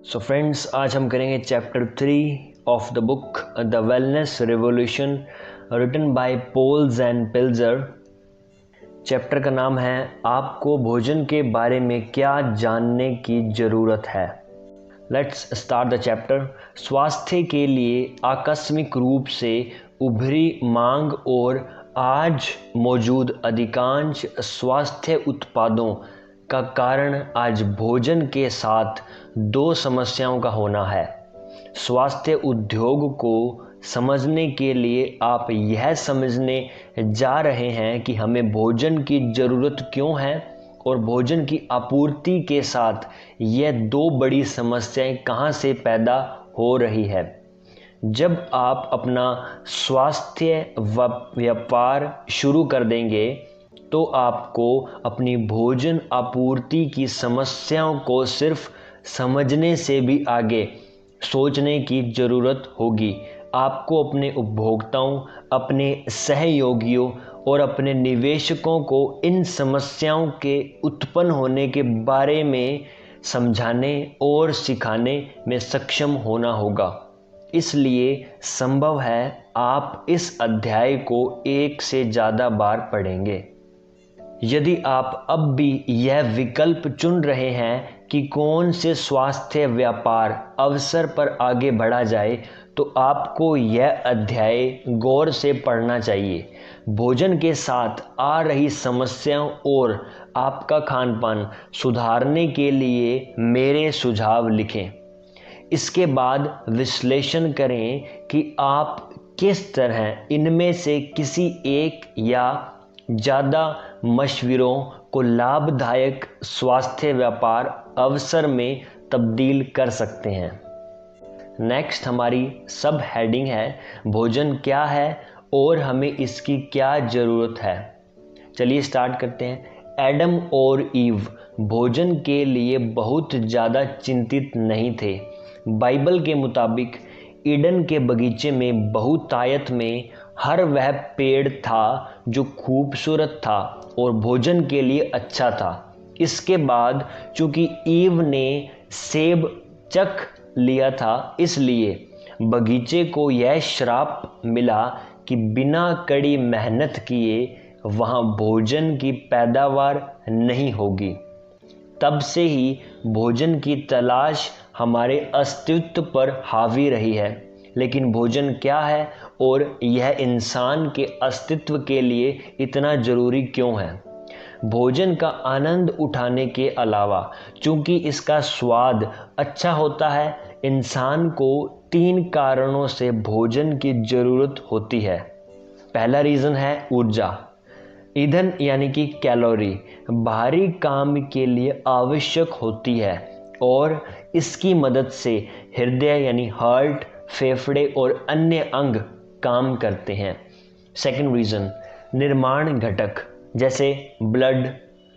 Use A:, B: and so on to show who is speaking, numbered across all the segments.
A: So friends, आज हम करेंगे chapter 3 of the book the wellness revolution written by Paul's and Pilzer. Chapter का नाम है आपको भोजन के बारे में क्या जानने की ज़रूरत है। Let's start the chapter. स्वास्थ्य के लिए आकस्मिक रूप से उभरी मांग और आज मौजूद अधिकांश स्वास्थ्य उत्पादों का कारण आज भोजन के साथ दो समस्याओं का होना है। स्वास्थ्य उद्योग को समझने के लिए आप यह समझने जा रहे हैं कि हमें भोजन की ज़रूरत क्यों है और भोजन की आपूर्ति के साथ यह दो बड़ी समस्याएं कहां से पैदा हो रही है। जब आप अपना स्वास्थ्य व्यापार शुरू कर देंगे तो आपको अपनी भोजन आपूर्ति की समस्याओं को सिर्फ समझने से भी आगे सोचने की ज़रूरत होगी। आपको अपने उपभोक्ताओं, अपने सहयोगियों और अपने निवेशकों को इन समस्याओं के उत्पन्न होने के बारे में समझाने और सिखाने में सक्षम होना होगा। इसलिए संभव है आप इस अध्याय को एक से ज़्यादा बार पढ़ेंगे। यदि आप अब भी यह विकल्प चुन रहे हैं कि कौन से स्वास्थ्य व्यापार अवसर पर आगे बढ़ा जाए, तो आपको यह अध्याय गौर से पढ़ना चाहिए। भोजन के साथ आ रही समस्याओं और आपका खानपान सुधारने के लिए मेरे सुझाव लिखें। इसके बाद विश्लेषण करें कि आप किस तरह इनमें से किसी एक या ज़्यादा मशवरों को लाभदायक स्वास्थ्य व्यापार अवसर में तब्दील कर सकते हैं। नेक्स्ट हमारी सब हेडिंग है भोजन क्या है और हमें इसकी क्या ज़रूरत है। चलिए स्टार्ट करते हैं। एडम और ईव भोजन के लिए बहुत ज़्यादा चिंतित नहीं थे। बाइबल के मुताबिक ईडन के बगीचे में बहुतायत में हर वह पेड़ था जो खूबसूरत था और भोजन के लिए अच्छा था। इसके बाद चूंकि ईव ने सेब चख लिया था, इसलिए बगीचे को यह श्राप मिला कि बिना कड़ी मेहनत किए वहाँ भोजन की पैदावार नहीं होगी। तब से ही भोजन की तलाश हमारे अस्तित्व पर हावी रही है। लेकिन भोजन क्या है और यह इंसान के अस्तित्व के लिए इतना ज़रूरी क्यों है? भोजन का आनंद उठाने के अलावा चूंकि इसका स्वाद अच्छा होता है, इंसान को 3 कारणों से भोजन की ज़रूरत होती है। पहला रीज़न है ऊर्जा। ईंधन यानी कि कैलोरी बाहरी काम के लिए आवश्यक होती है और इसकी मदद से हृदय यानी हार्ट, फेफड़े और अन्य अंग काम करते हैं। सेकंड रीज़न निर्माण घटक जैसे ब्लड,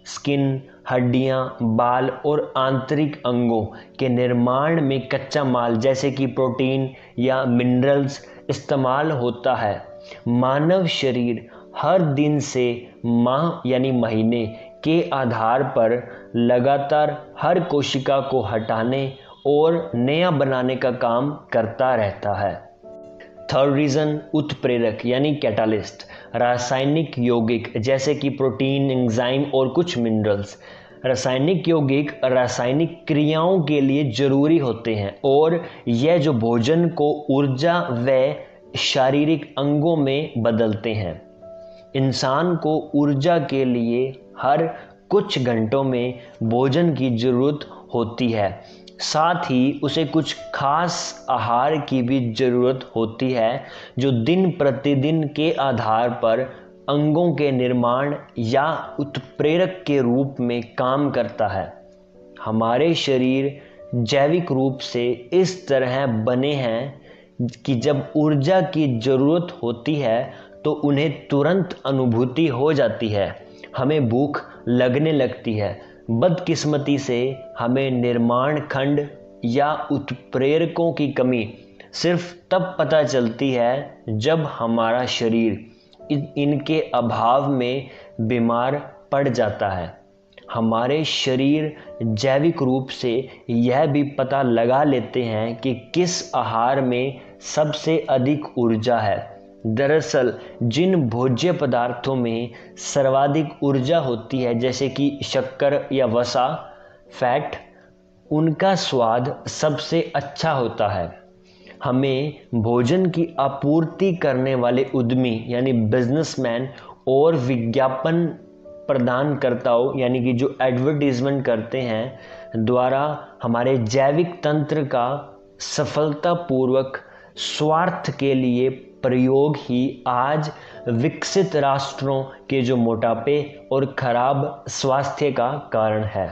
A: स्किन, हड्डियां, बाल और आंतरिक अंगों के निर्माण में कच्चा माल जैसे कि प्रोटीन या मिनरल्स इस्तेमाल होता है। मानव शरीर हर दिन से माह यानी महीने के आधार पर लगातार हर कोशिका को हटाने और नया बनाने का काम करता रहता है। थर्ड रीज़न उत्प्रेरक यानी कैटालिस्ट रासायनिक यौगिक जैसे कि प्रोटीन, एंजाइम और कुछ मिनरल्स रासायनिक यौगिक रासायनिक क्रियाओं के लिए ज़रूरी होते हैं और यह जो भोजन को ऊर्जा व शारीरिक अंगों में बदलते हैं। इंसान को ऊर्जा के लिए हर कुछ घंटों में भोजन की ज़रूरत होती है। साथ ही उसे कुछ खास आहार की भी ज़रूरत होती है जो दिन प्रतिदिन के आधार पर अंगों के निर्माण या उत्प्रेरक के रूप में काम करता है। हमारे शरीर जैविक रूप से इस तरह बने हैं कि जब ऊर्जा की ज़रूरत होती है तो उन्हें तुरंत अनुभूति हो जाती है। हमें भूख लगने लगती है। बदकिस्मती से हमें निर्माण खंड या उत्प्रेरकों की कमी सिर्फ तब पता चलती है जब हमारा शरीर इनके अभाव में बीमार पड़ जाता है। हमारे शरीर जैविक रूप से यह भी पता लगा लेते हैं कि किस आहार में सबसे अधिक ऊर्जा है। दरअसल जिन भोज्य पदार्थों में सर्वाधिक ऊर्जा होती है, जैसे कि शक्कर या वसा, फैट, उनका स्वाद सबसे अच्छा होता है। हमें भोजन की आपूर्ति करने वाले उद्यमी यानी बिजनेसमैन और विज्ञापन प्रदानकर्ताओं यानी कि जो एडवर्टीजमेंट करते हैं द्वारा हमारे जैविक तंत्र का सफलतापूर्वक स्वार्थ के लिए प्रयोग ही आज विकसित राष्ट्रों के जो मोटापे और खराब स्वास्थ्य का कारण है।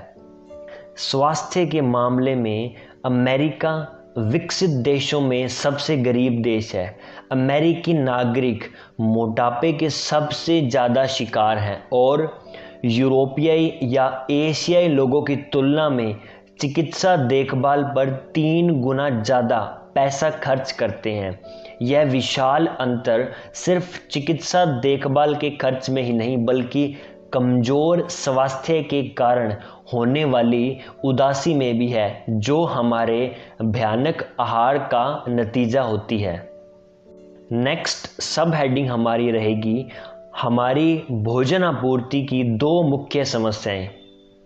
A: स्वास्थ्य के मामले में अमेरिका विकसित देशों में सबसे गरीब देश है। अमेरिकी नागरिक मोटापे के सबसे ज़्यादा शिकार हैं और यूरोपीय या एशियाई लोगों की तुलना में चिकित्सा देखभाल पर 3 गुना ज़्यादा पैसा खर्च करते हैं। यह विशाल अंतर सिर्फ चिकित्सा देखभाल के खर्च में ही नहीं बल्कि कमज़ोर स्वास्थ्य के कारण होने वाली उदासी में भी है, जो हमारे भयानक आहार का नतीजा होती है। नेक्स्ट सब हेडिंग हमारी रहेगी हमारी भोजन आपूर्ति की 2 मुख्य समस्याएं।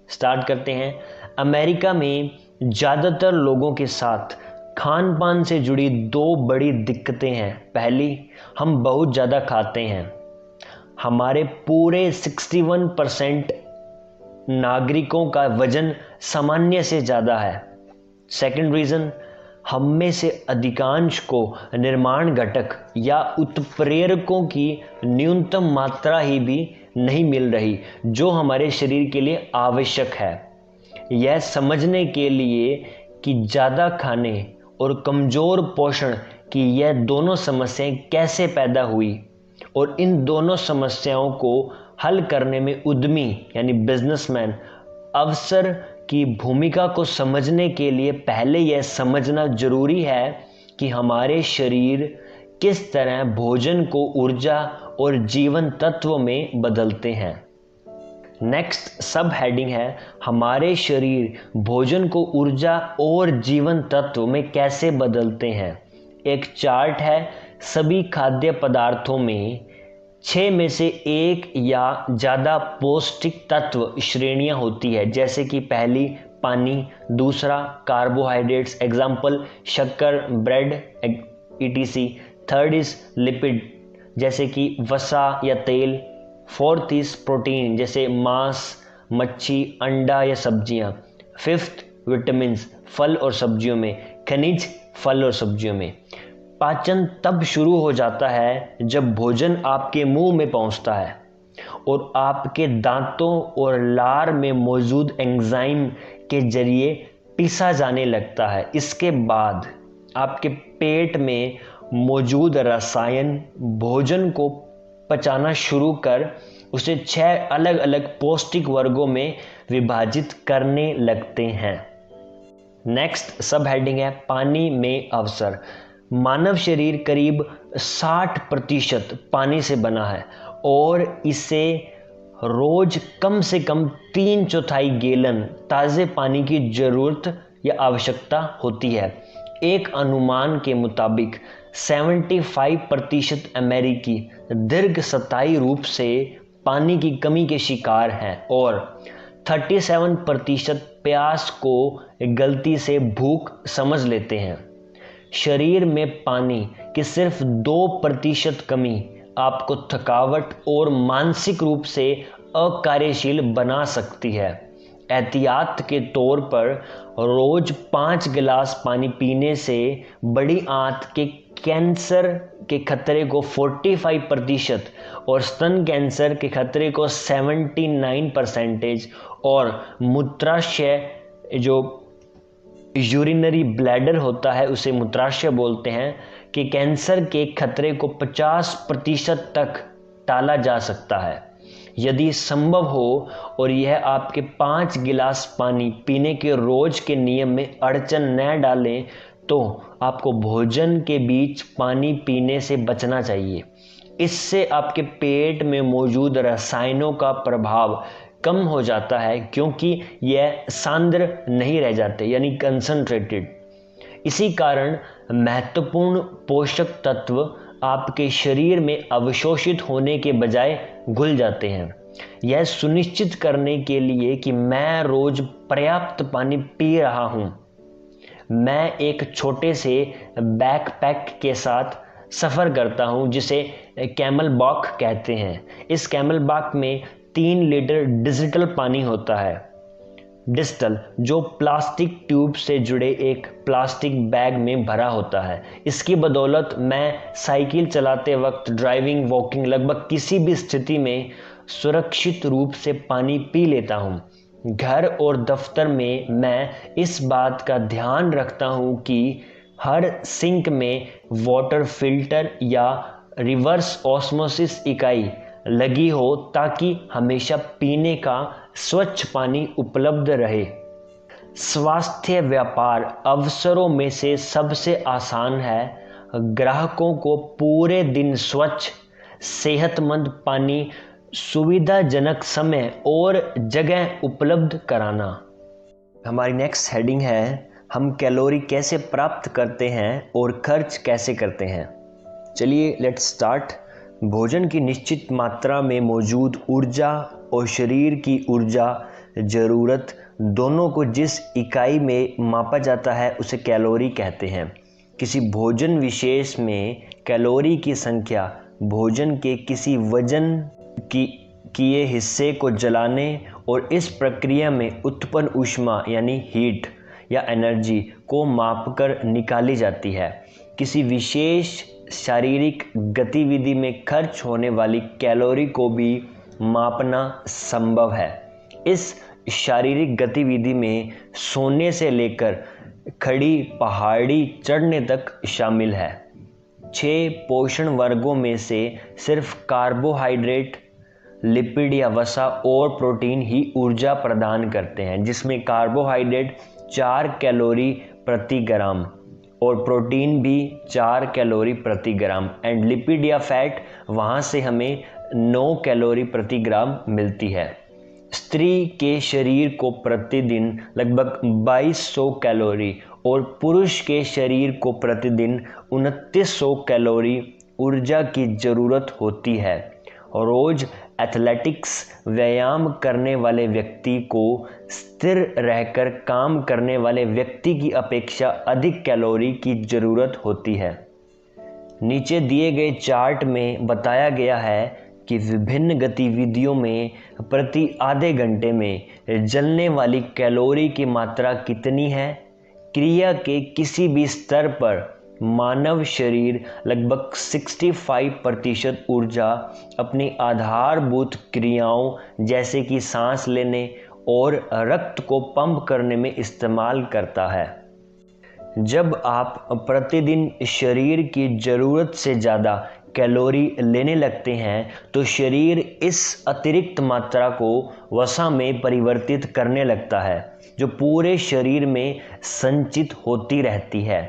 A: स्टार्ट करते हैं। अमेरिका में ज़्यादातर लोगों के साथ खान पान से जुड़ी 2 बड़ी दिक्कतें हैं। पहली, हम बहुत ज़्यादा खाते हैं। हमारे पूरे 61% नागरिकों का वजन सामान्य से ज़्यादा है। सेकंड रीज़न, हम में से अधिकांश को निर्माण घटक या उत्प्रेरकों की न्यूनतम मात्रा ही भी नहीं मिल रही जो हमारे शरीर के लिए आवश्यक है। यह समझने के लिए कि ज़्यादा खाने और कमज़ोर पोषण की यह दोनों समस्याएं कैसे पैदा हुई और इन दोनों समस्याओं को हल करने में उद्यमी यानी बिजनेसमैन अवसर की भूमिका को समझने के लिए पहले यह समझना जरूरी है कि हमारे शरीर किस तरह भोजन को ऊर्जा और जीवन तत्व में बदलते हैं। नेक्स्ट सब हेडिंग है हमारे शरीर भोजन को ऊर्जा और जीवन तत्व में कैसे बदलते हैं। एक चार्ट है। सभी खाद्य पदार्थों में 6 में से 1 या ज़्यादा पौष्टिक तत्व श्रेणियां होती है, जैसे कि पहली पानी, दूसरा कार्बोहाइड्रेट्स एग्जाम्पल शक्कर, bread etc। Third is lipid जैसे कि वसा या तेल। फोर्थ इज प्रोटीन जैसे मांस, मच्छी, अंडा या सब्जियां। फिफ्थ विटामिन्स फल और सब्जियों में, खनिज फल और सब्जियों में। पाचन तब शुरू हो जाता है जब भोजन आपके मुंह में पहुंचता है और आपके दांतों और लार में मौजूद एंजाइम के जरिए पीसा जाने लगता है। इसके बाद आपके पेट में मौजूद रसायन भोजन को पचाना शुरू कर उसे 6 अलग अलग पौष्टिक वर्गों में विभाजित करने लगते हैं। नेक्स्ट सब हेडिंग है पानी में अवसर। मानव शरीर करीब 60% पानी से बना है और इसे रोज कम से कम 3/4 गैलन ताज़े पानी की जरूरत या आवश्यकता होती है। एक अनुमान के मुताबिक 75% अमेरिकी दीर्घस्थायी रूप से पानी की कमी के शिकार हैं और 37% प्यास को गलती से भूख समझ लेते हैं। शरीर में पानी की सिर्फ 2% कमी आपको थकावट और मानसिक रूप से अकार्यशील बना सकती है। एहतियात के तौर पर रोज 5 गिलास पानी पीने से बड़ी आंत के कैंसर के खतरे को 45% और स्तन कैंसर के खतरे को 79% और मूत्राशय जो यूरिनरी ब्लैडर होता है उसे मूत्राशय बोलते हैं कि कैंसर के खतरे को 50% तक टाला जा सकता है यदि संभव हो और यह आपके 5 गिलास पानी पीने के रोज के नियम में अड़चन न डालें तो आपको भोजन के बीच पानी पीने से बचना चाहिए। इससे आपके पेट में मौजूद रसायनों का प्रभाव कम हो जाता है क्योंकि यह सांद्र नहीं रह जाते यानी कंसंट्रेटेड। इसी कारण महत्वपूर्ण पोषक तत्व आपके शरीर में अवशोषित होने के बजाय घुल जाते हैं। यह सुनिश्चित करने के लिए कि मैं रोज पर्याप्त पानी पी रहा हूँ, मैं एक छोटे से बैकपैक के साथ सफ़र करता हूँ जिसे कैमल बॉक कहते हैं। इस कैमल बॉक में 3 लीटर डिजिटल पानी होता है, डिस्टल, जो प्लास्टिक ट्यूब से जुड़े एक प्लास्टिक बैग में भरा होता है। इसकी बदौलत मैं साइकिल चलाते वक्त, ड्राइविंग, वॉकिंग, लगभग किसी भी स्थिति में सुरक्षित रूप से पानी पी लेता हूँ। घर और दफ्तर में मैं इस बात का ध्यान रखता हूँ कि हर सिंक में वाटर फिल्टर या रिवर्स ऑस्मोसिस इकाई लगी हो ताकि हमेशा पीने का स्वच्छ पानी उपलब्ध रहे। स्वास्थ्य व्यापार अवसरों में से सबसे आसान है ग्राहकों को पूरे दिन स्वच्छ, सेहतमंद पानी सुविधाजनक समय और जगह उपलब्ध कराना। हमारी नेक्स्ट हेडिंग है, हम कैलोरी कैसे प्राप्त करते हैं और खर्च कैसे करते हैं। चलिए लेट्स स्टार्ट। भोजन की निश्चित मात्रा में मौजूद ऊर्जा और शरीर की ऊर्जा ज़रूरत दोनों को जिस इकाई में मापा जाता है उसे कैलोरी कहते हैं। किसी भोजन विशेष में कैलोरी की संख्या भोजन के किसी वजन किए हिस्से को जलाने और इस प्रक्रिया में उत्पन्न ऊष्मा यानी हीट या एनर्जी को मापकर निकाली जाती है। किसी विशेष शारीरिक गतिविधि में खर्च होने वाली कैलोरी को भी मापना संभव है। इस शारीरिक गतिविधि में सोने से लेकर खड़ी पहाड़ी चढ़ने तक शामिल है। 6 पोषण वर्गों में से सिर्फ कार्बोहाइड्रेट, लिपिड या वसा और प्रोटीन ही ऊर्जा प्रदान करते हैं, जिसमें कार्बोहाइड्रेट 4 कैलोरी प्रति ग्राम और प्रोटीन भी 4 कैलोरी प्रति ग्राम एंड लिपिड या फैट वहाँ से हमें 9 कैलोरी प्रति ग्राम मिलती है। स्त्री के शरीर को प्रतिदिन लगभग 2200 कैलोरी और पुरुष के शरीर को प्रतिदिन 2900 कैलोरी ऊर्जा की ज़रूरत होती है। रोज एथलेटिक्स व्यायाम करने वाले व्यक्ति को स्थिर रहकर काम करने वाले व्यक्ति की अपेक्षा अधिक कैलोरी की ज़रूरत होती है। नीचे दिए गए चार्ट में बताया गया है कि विभिन्न गतिविधियों में प्रति आधे घंटे में जलने वाली कैलोरी की मात्रा कितनी है। क्रिया के किसी भी स्तर पर मानव शरीर लगभग 65% ऊर्जा अपनी आधारभूत क्रियाओं जैसे कि सांस लेने और रक्त को पंप करने में इस्तेमाल करता है। जब आप प्रतिदिन शरीर की ज़रूरत से ज़्यादा कैलोरी लेने लगते हैं तो शरीर इस अतिरिक्त मात्रा को वसा में परिवर्तित करने लगता है, जो पूरे शरीर में संचित होती रहती है।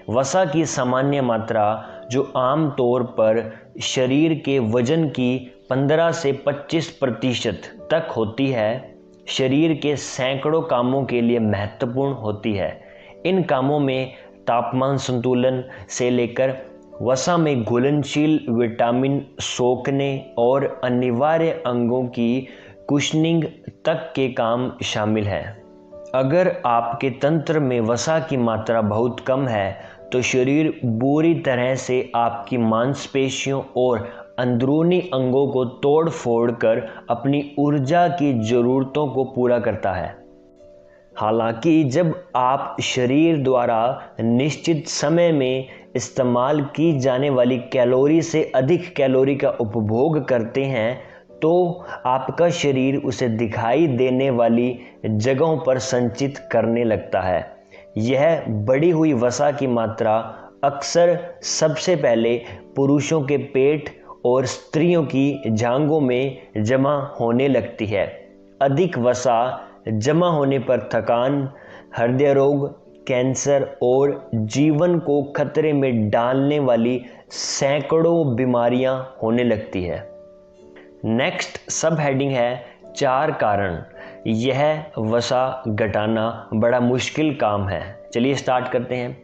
A: वसा की सामान्य मात्रा, जो आमतौर पर शरीर के वजन की 15 से 25% तक होती है, शरीर के सैकड़ों कामों के लिए महत्वपूर्ण होती है। इन कामों में तापमान संतुलन से लेकर वसा में घुलनशील विटामिन सोखने और अनिवार्य अंगों की कुशनिंग तक के काम शामिल हैं। अगर आपके तंत्र में वसा की मात्रा बहुत कम है तो शरीर बुरी तरह से आपकी मांसपेशियों और अंदरूनी अंगों को तोड़ फोड़ कर अपनी ऊर्जा की ज़रूरतों को पूरा करता है। हालांकि जब आप शरीर द्वारा निश्चित समय में इस्तेमाल की जाने वाली कैलोरी से अधिक कैलोरी का उपभोग करते हैं तो आपका शरीर उसे दिखाई देने वाली जगहों पर संचित करने लगता है। यह बढ़ी हुई वसा की मात्रा अक्सर सबसे पहले पुरुषों के पेट और स्त्रियों की जांघों में जमा होने लगती है। अधिक वसा जमा होने पर थकान, हृदय रोग, कैंसर और जीवन को खतरे में डालने वाली सैकड़ों बीमारियां होने लगती है। नेक्स्ट सब हेडिंग है 4 कारण यह वसा घटाना बड़ा मुश्किल काम है। चलिए स्टार्ट करते हैं।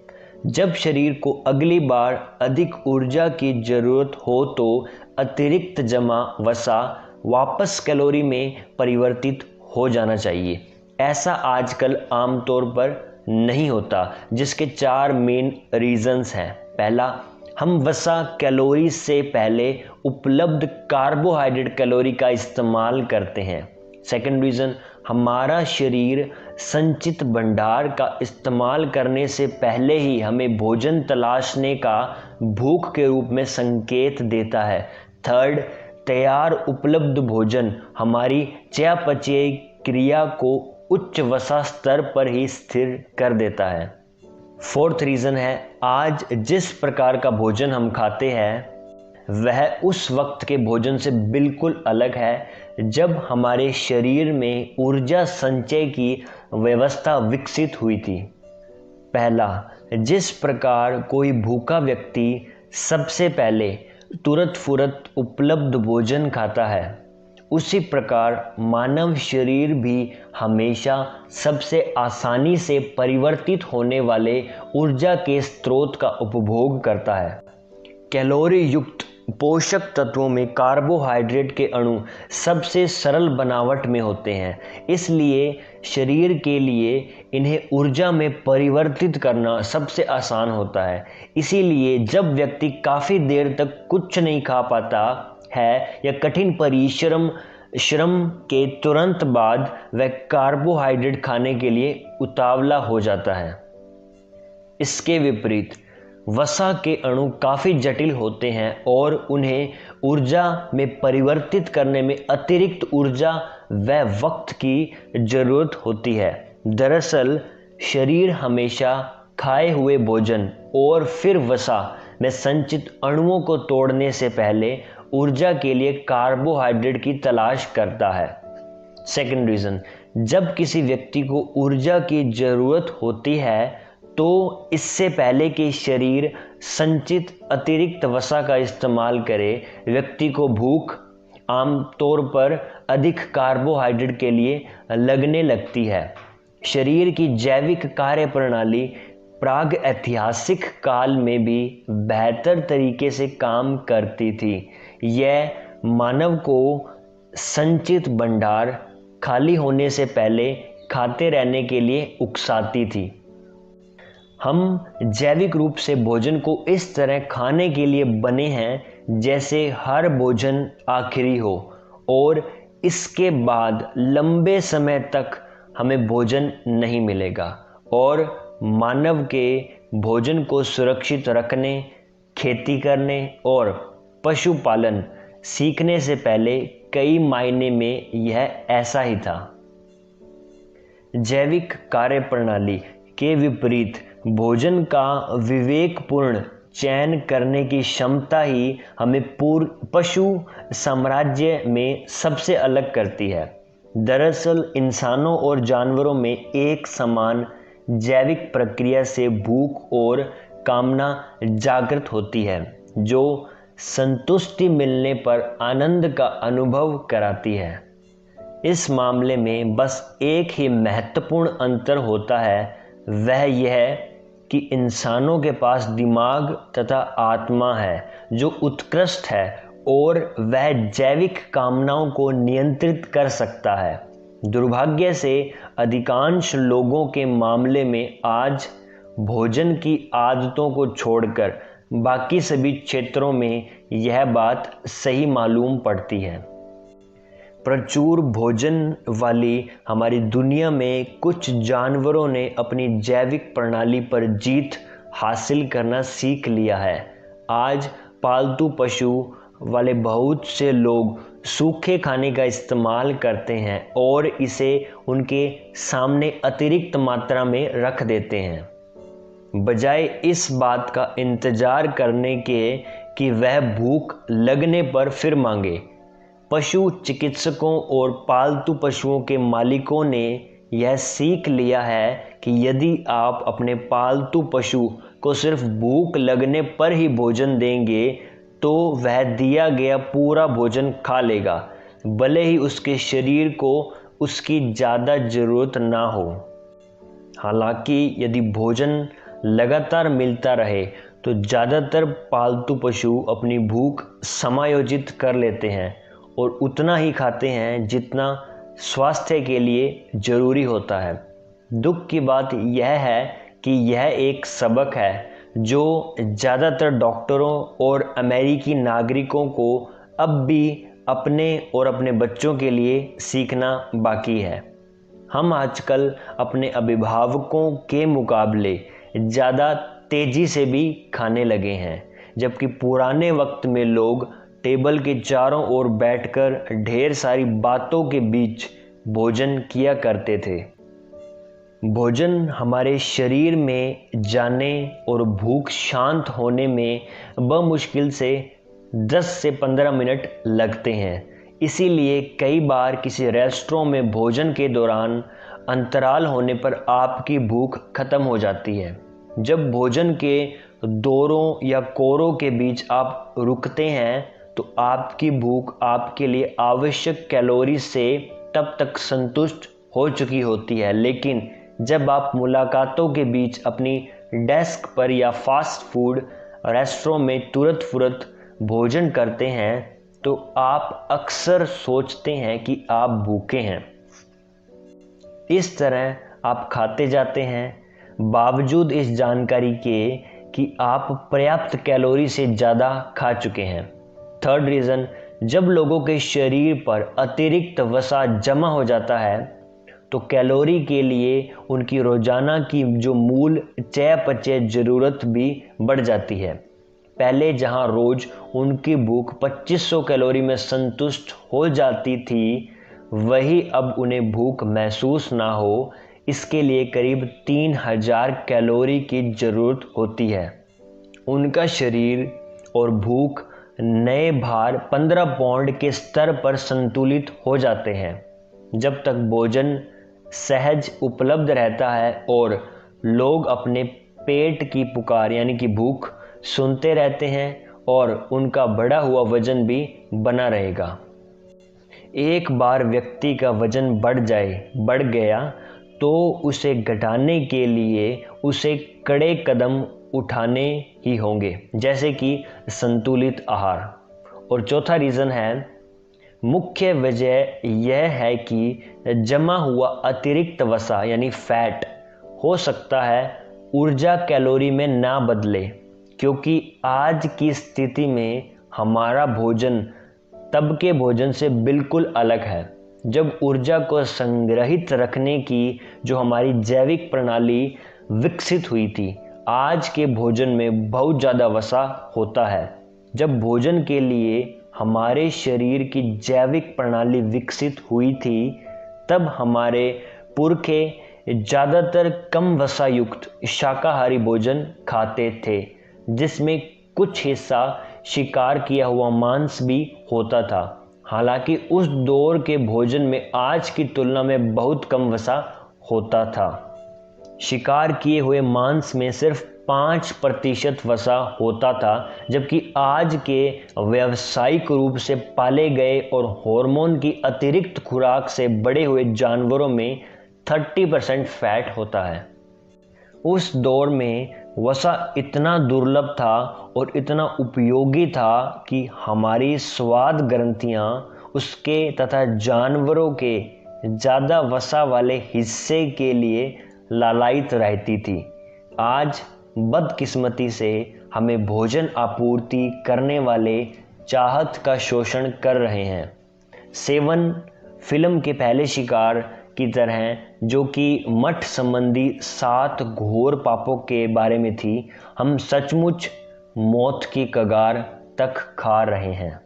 A: जब शरीर को अगली बार अधिक ऊर्जा की ज़रूरत हो तो अतिरिक्त जमा वसा वापस कैलोरी में परिवर्तित हो जाना चाहिए। ऐसा आजकल आमतौर पर नहीं होता, जिसके 4 मेन रीजंस हैं। पहला, हम वसा कैलोरी से पहले उपलब्ध कार्बोहाइड्रेट कैलोरी का इस्तेमाल करते हैं। सेकंड रीज़न, हमारा शरीर संचित भंडार का इस्तेमाल करने से पहले ही हमें भोजन तलाशने का भूख के रूप में संकेत देता है। थर्ड, तैयार उपलब्ध भोजन हमारी चयापचय क्रिया को उच्च वसा स्तर पर ही स्थिर कर देता है। फोर्थ रीज़न है, आज जिस प्रकार का भोजन हम खाते हैं वह उस वक्त के भोजन से बिल्कुल अलग है जब हमारे शरीर में ऊर्जा संचय की व्यवस्था विकसित हुई थी। पहला, जिस प्रकार कोई भूखा व्यक्ति सबसे पहले तुरंत फुरत उपलब्ध भोजन खाता है, उसी प्रकार मानव शरीर भी हमेशा सबसे आसानी से परिवर्तित होने वाले ऊर्जा के स्रोत का उपभोग करता है। कैलोरी युक्त पोषक तत्वों में कार्बोहाइड्रेट के अणु सबसे सरल बनावट में होते हैं, इसलिए शरीर के लिए इन्हें ऊर्जा में परिवर्तित करना सबसे आसान होता है। इसीलिए जब व्यक्ति काफ़ी देर तक कुछ नहीं खा पाता है या कठिन श्रम के तुरंत बाद वह कार्बोहाइड्रेट खाने के लिए उतावला हो जाता है। इसके विपरीत वसा के अणु काफ़ी जटिल होते हैं और उन्हें ऊर्जा में परिवर्तित करने में अतिरिक्त ऊर्जा व वक्त की ज़रूरत होती है। दरअसल शरीर हमेशा खाए हुए भोजन और फिर वसा में संचित अणुओं को तोड़ने से पहले ऊर्जा के लिए कार्बोहाइड्रेट की तलाश करता है। सेकंड रीज़न, जब किसी व्यक्ति को ऊर्जा की ज़रूरत होती है तो इससे पहले कि शरीर संचित अतिरिक्त वसा का इस्तेमाल करे, व्यक्ति को भूख आमतौर पर अधिक कार्बोहाइड्रेट के लिए लगने लगती है। शरीर की जैविक कार्यप्रणाली प्राग ऐतिहासिक काल में भी बेहतर तरीके से काम करती थी। यह मानव को संचित भंडार खाली होने से पहले खाते रहने के लिए उकसाती थी। हम जैविक रूप से भोजन को इस तरह खाने के लिए बने हैं जैसे हर भोजन आखिरी हो और इसके बाद लंबे समय तक हमें भोजन नहीं मिलेगा। और मानव के भोजन को सुरक्षित रखने, खेती करने और पशुपालन सीखने से पहले कई मायने में यह ऐसा ही था। जैविक कार्यप्रणाली के विपरीत भोजन का विवेकपूर्ण चयन करने की क्षमता ही हमें पशु साम्राज्य में सबसे अलग करती है। दरअसल इंसानों और जानवरों में एक समान जैविक प्रक्रिया से भूख और कामना जागृत होती है, जो संतुष्टि मिलने पर आनंद का अनुभव कराती है। इस मामले में बस एक ही महत्वपूर्ण अंतर होता है, वह यह कि इंसानों के पास दिमाग तथा आत्मा है जो उत्कृष्ट है और वह जैविक कामनाओं को नियंत्रित कर सकता है। दुर्भाग्य से अधिकांश लोगों के मामले में आज भोजन की आदतों को छोड़कर बाकी सभी क्षेत्रों में यह बात सही मालूम पड़ती है। प्रचुर भोजन वाली हमारी दुनिया में कुछ जानवरों ने अपनी जैविक प्रणाली पर जीत हासिल करना सीख लिया है। आज पालतू पशु वाले बहुत से लोग सूखे खाने का इस्तेमाल करते हैं और इसे उनके सामने अतिरिक्त मात्रा में रख देते हैं, बजाय इस बात का इंतज़ार करने के कि वह भूख लगने पर फिर मांगे। पशु चिकित्सकों और पालतू पशुओं के मालिकों ने यह सीख लिया है कि यदि आप अपने पालतू पशु को सिर्फ भूख लगने पर ही भोजन देंगे तो वह दिया गया पूरा भोजन खा लेगा, भले ही उसके शरीर को उसकी ज़्यादा ज़रूरत ना हो। हालांकि यदि भोजन लगातार मिलता रहे तो ज़्यादातर पालतू पशु अपनी भूख समायोजित कर लेते हैं और उतना ही खाते हैं जितना स्वास्थ्य के लिए ज़रूरी होता है। दुख की बात यह है कि यह एक सबक है जो ज़्यादातर डॉक्टरों और अमेरिकी नागरिकों को अब भी अपने और अपने बच्चों के लिए सीखना बाकी है। हम आजकल अपने अभिभावकों के मुकाबले ज़्यादा तेज़ी से भी खाने लगे हैं, जबकि पुराने वक्त में लोग टेबल के चारों ओर बैठकर ढेर सारी बातों के बीच भोजन किया करते थे। भोजन हमारे शरीर में जाने और भूख शांत होने में बमुश्किल से 10 से 15 मिनट लगते हैं। इसीलिए कई बार किसी रेस्टोरेंट में भोजन के दौरान अंतराल होने पर आपकी भूख खत्म हो जाती है। जब भोजन के दौरों या कोरों के बीच आप रुकते हैं तो आपकी भूख आपके लिए आवश्यक कैलोरी से तब तक संतुष्ट हो चुकी होती है, लेकिन जब आप मुलाकातों के बीच अपनी डेस्क पर या फास्ट फूड रेस्टोरेंट में तुरंत फुरत भोजन करते हैं तो आप अक्सर सोचते हैं कि आप भूखे हैं। इस तरह आप खाते जाते हैं बावजूद इस जानकारी के कि आप पर्याप्त कैलोरी से ज़्यादा खा चुके हैं। थर्ड रीज़न, जब लोगों के शरीर पर अतिरिक्त वसा जमा हो जाता है तो कैलोरी के लिए उनकी रोज़ाना की जो मूल चयापचय ज़रूरत भी बढ़ जाती है। पहले जहां रोज़ उनकी भूख 2500 कैलोरी में संतुष्ट हो जाती थी, वही अब उन्हें भूख महसूस ना हो इसके लिए करीब 3000 कैलोरी की ज़रूरत होती है। उनका शरीर और भूख नए भार 15 पाउंड के स्तर पर संतुलित हो जाते हैं। जब तक भोजन सहज उपलब्ध रहता है और लोग अपने पेट की पुकार यानी कि भूख सुनते रहते हैं और उनका बढ़ा हुआ वजन भी बना रहेगा। एक बार व्यक्ति का वजन बढ़ गया तो उसे घटाने के लिए उसे कड़े कदम उठाने ही होंगे, जैसे कि संतुलित आहार। और चौथा रीज़न है, मुख्य वजह यह है कि जमा हुआ अतिरिक्त वसा यानी फैट हो सकता है ऊर्जा कैलोरी में ना बदले, क्योंकि आज की स्थिति में हमारा भोजन तब के भोजन से बिल्कुल अलग है। जब ऊर्जा को संग्रहित रखने की जो हमारी जैविक प्रणाली विकसित हुई थी, आज के भोजन में बहुत ज़्यादा वसा होता है। जब भोजन के लिए हमारे शरीर की जैविक प्रणाली विकसित हुई थी, तब हमारे पुरखे ज़्यादातर कम वसा युक्त शाकाहारी भोजन खाते थे, जिसमें कुछ हिस्सा शिकार किया हुआ मांस भी होता था। हालांकि उस दौर के भोजन में आज की तुलना में बहुत कम वसा होता था। शिकार किए हुए मांस में सिर्फ 5% वसा होता था, जबकि आज के व्यावसायिक रूप से पाले गए और हार्मोन की अतिरिक्त खुराक से बड़े हुए जानवरों में 30% फैट होता है। उस दौर में वसा इतना दुर्लभ था और इतना उपयोगी था कि हमारी स्वाद ग्रंथियाँ उसके तथा जानवरों के ज़्यादा वसा वाले हिस्से के लिए लालायित रहती थी। आज बदकिस्मती से हमें भोजन आपूर्ति करने वाले चाहत का शोषण कर रहे हैं। सेवन फिल्म के पहले शिकार की तरह, जो कि मठ संबंधी 7 घोर पापों के बारे में थी, हम सचमुच मौत की कगार तक खा रहे हैं।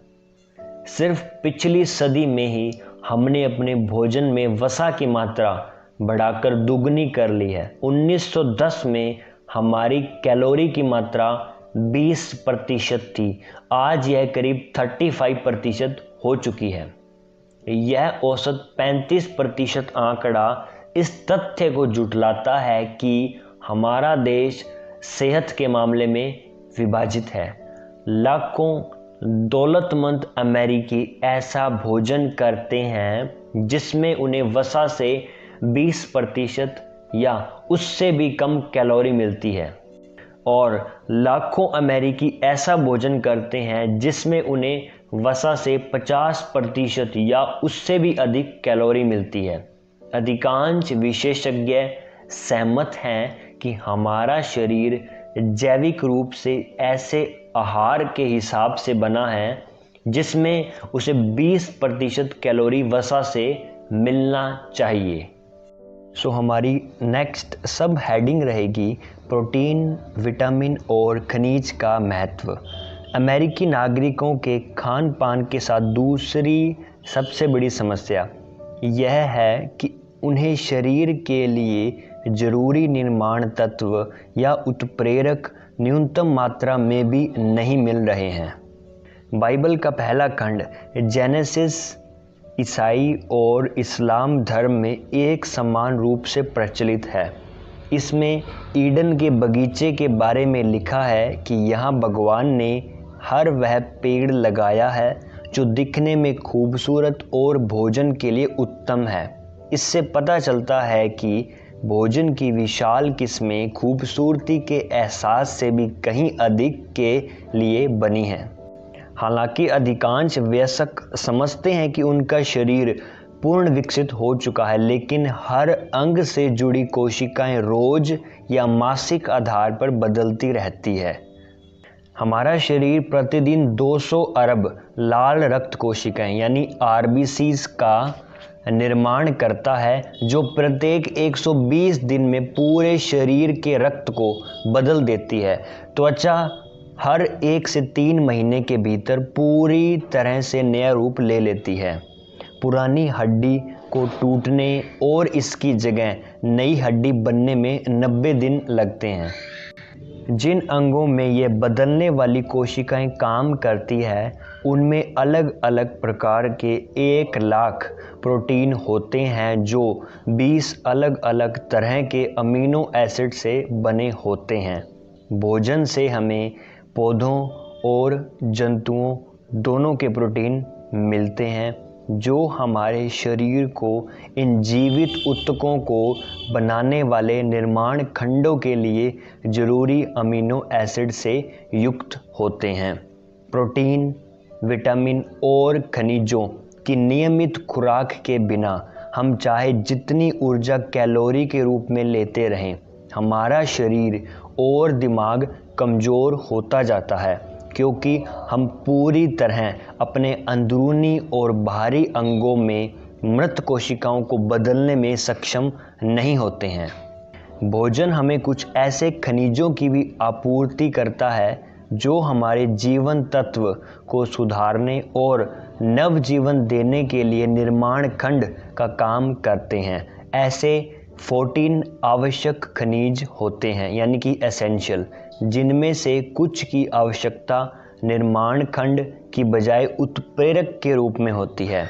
A: सिर्फ पिछली सदी में ही हमने अपने भोजन में वसा की मात्रा बढ़ाकर दुगनी कर ली है। 1910 में हमारी कैलोरी की मात्रा 20% थी, आज यह करीब 35% हो चुकी है। यह औसत 35% आंकड़ा इस तथ्य को जुटलाता है कि हमारा देश सेहत के मामले में विभाजित है। लाखों दौलतमंद अमेरिकी ऐसा भोजन करते हैं जिसमें उन्हें वसा से 20% या उससे भी कम कैलोरी मिलती है, और लाखों अमेरिकी ऐसा भोजन करते हैं जिसमें उन्हें वसा से 50% या उससे भी अधिक कैलोरी मिलती है। अधिकांश विशेषज्ञ सहमत हैं कि हमारा शरीर जैविक रूप से ऐसे आहार के हिसाब से बना है जिसमें उसे 20% कैलोरी वसा से मिलना चाहिए। सो हमारी नेक्स्ट सब हेडिंग रहेगी प्रोटीन, विटामिन और खनिज का महत्व। अमेरिकी नागरिकों के खान पान के साथ दूसरी सबसे बड़ी समस्या यह है कि उन्हें शरीर के लिए जरूरी निर्माण तत्व या उत्प्रेरक न्यूनतम मात्रा में भी नहीं मिल रहे हैं। बाइबल का पहला खंड जेनेसिस ईसाई और इस्लाम धर्म में एक समान रूप से प्रचलित है। इसमें ईडन के बगीचे के बारे में लिखा है कि यहाँ भगवान ने हर वह पेड़ लगाया है जो दिखने में खूबसूरत और भोजन के लिए उत्तम है। इससे पता चलता है कि भोजन की विशाल किस्में खूबसूरती के एहसास से भी कहीं अधिक के लिए बनी हैं। हालांकि अधिकांश वयस्क समझते हैं कि उनका शरीर पूर्ण विकसित हो चुका है, लेकिन हर अंग से जुड़ी कोशिकाएं रोज या मासिक आधार पर बदलती रहती है। हमारा शरीर प्रतिदिन 200 अरब लाल रक्त कोशिकाएं यानी आरबीसीज का निर्माण करता है, जो प्रत्येक 120 दिन में पूरे शरीर के रक्त को बदल देती है। त्वचा हर 1 से 3 महीने के भीतर पूरी तरह से नया रूप ले लेती है। पुरानी हड्डी को टूटने और इसकी जगह नई हड्डी बनने में 90 दिन लगते हैं। जिन अंगों में ये बदलने वाली कोशिकाएं काम करती है उनमें अलग अलग प्रकार के 1 लाख प्रोटीन होते हैं जो 20 अलग अलग तरह के अमीनो एसिड से बने होते हैं। भोजन से हमें पौधों और जंतुओं दोनों के प्रोटीन मिलते हैं जो हमारे शरीर को इन जीवित ऊतकों को बनाने वाले निर्माण खंडों के लिए ज़रूरी अमीनो एसिड से युक्त होते हैं। प्रोटीन, विटामिन और खनिजों की नियमित खुराक के बिना हम चाहे जितनी ऊर्जा कैलोरी के रूप में लेते रहें, हमारा शरीर और दिमाग कमज़ोर होता जाता है, क्योंकि हम पूरी तरह अपने अंदरूनी और बाहरी अंगों में मृत कोशिकाओं को बदलने में सक्षम नहीं होते हैं। भोजन हमें कुछ ऐसे खनिजों की भी आपूर्ति करता है जो हमारे जीवन तत्व को सुधारने और नव जीवन देने के लिए निर्माण खंड का काम करते हैं। ऐसे 14 आवश्यक खनिज होते हैं यानी कि एसेंशियल, जिनमें से कुछ की आवश्यकता निर्माण खंड की बजाय उत्प्रेरक के रूप में होती है।